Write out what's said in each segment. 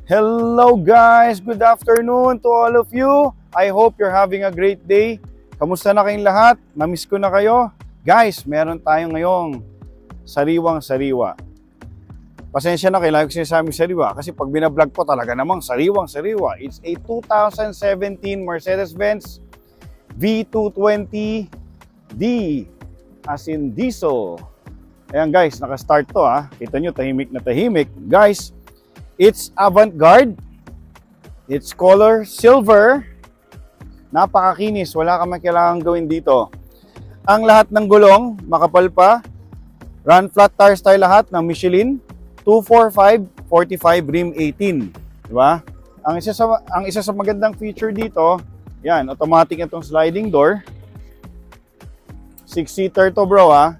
Hello guys! Good afternoon to all of you. I hope you're having a great day. Kamusta na kayong lahat? Namiss ko na kayo. Guys, meron tayo ngayong sariwang-sariwa. Pasensya na, kailangan ko sinasabing sariwa kasi pag binablog ko talaga namang sariwang-sariwa. It's a 2017 Mercedes-Benz V220D as in diesel. Ayan guys, naka-start to ha. Kita nyo, tahimik na tahimik. Guys, it's avant-garde. It's color silver. Napakakinis. Wala kang kailangan gawin dito. Ang lahat ng gulong, makapal pa. Run flat tires tayo lahat ng Michelin. 245, 45, rim 18. Diba? Ang isa sa magandang feature dito, yan, automatic itong sliding door. 6-seater to bro ha.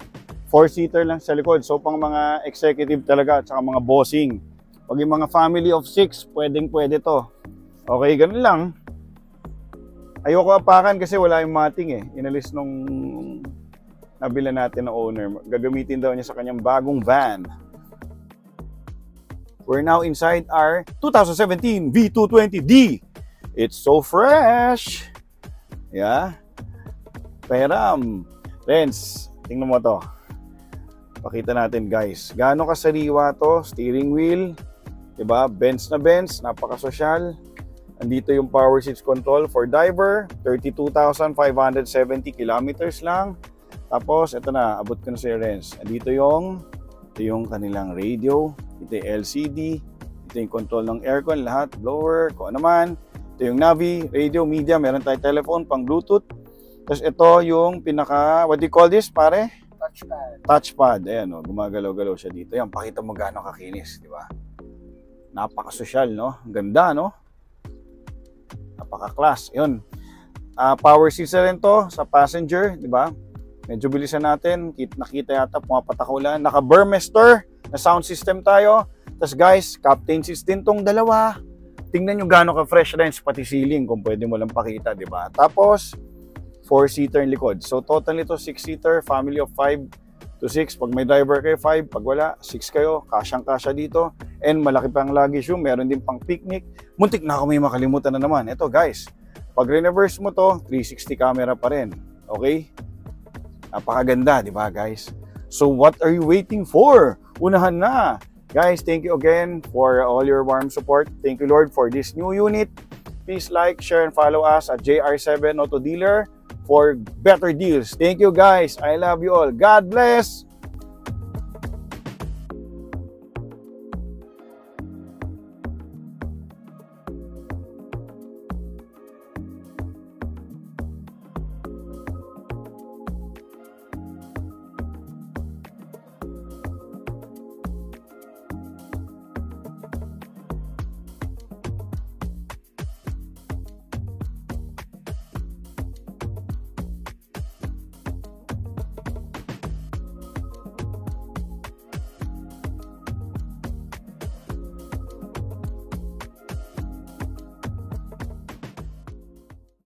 4-seater lang sa likod. So pang mga executive talaga at saka mga bossing. Pag yung mga family of 6, pwede to. Okay, ganun lang. Ayoko apakan kasi wala yung mating eh. Inalis nung nabila natin na owner. Gagamitin daw niya sa kanyang bagong van. We're now inside our 2017 V220D. It's so fresh. Yeah. Peram. Lens, tingnan mo to. Pakita natin guys. Gaano kasariwa to? Steering wheel. Diba? Benz na Benz. Napakasosyal. Andito yung power seats control for driver. 32,570 kilometers lang. Tapos, ito na. Abot ko na sa Renz. Andito yung kanilang radio. Ito yung LCD. Ito yung control ng aircon. Lahat. Blower. Kung ano man. Ito yung Navi. Radio. Media. Meron tayong telephone. Pang Bluetooth. Tapos ito yung pinaka... What do you call this, pare? Touchpad. Touchpad. Ayan, oh, gumagalaw-galaw siya dito. Ayan, pakita mo gaano kakinis, di ba? Napakasosyal, no? Ang ganda, no? Napaka-class. Yun. Power seats na rin to sa passenger, di ba? Medyo bilisan natin. Nakita yata, pumapatakaw lang. Naka-Burmester na sound system tayo. Tapos guys, captain seats din tong dalawa. Tingnan nyo gaano ka-fresh rin pati ceiling kung pwede mo lang pakita, di ba? Tapos, 4-seater yung likod. So, total ito 6-seater, family of 5 to 6. Pag may driver kayo, 5. Pag wala, 6 kayo. Kasyang-kasya dito. And malaki pang luggage room. Meron din pang picnic. Muntik na ako may makalimutan na naman. Ito guys, pag reverse mo to, 360 camera pa rin. Okay? Napakaganda, di ba guys? So, what are you waiting for? Unahan na. Guys, thank you again for all your warm support. Thank you Lord for this new unit. Please like, share, and follow us at JR7 Auto Dealer for better deals. Thank you guys. I love you all. God bless.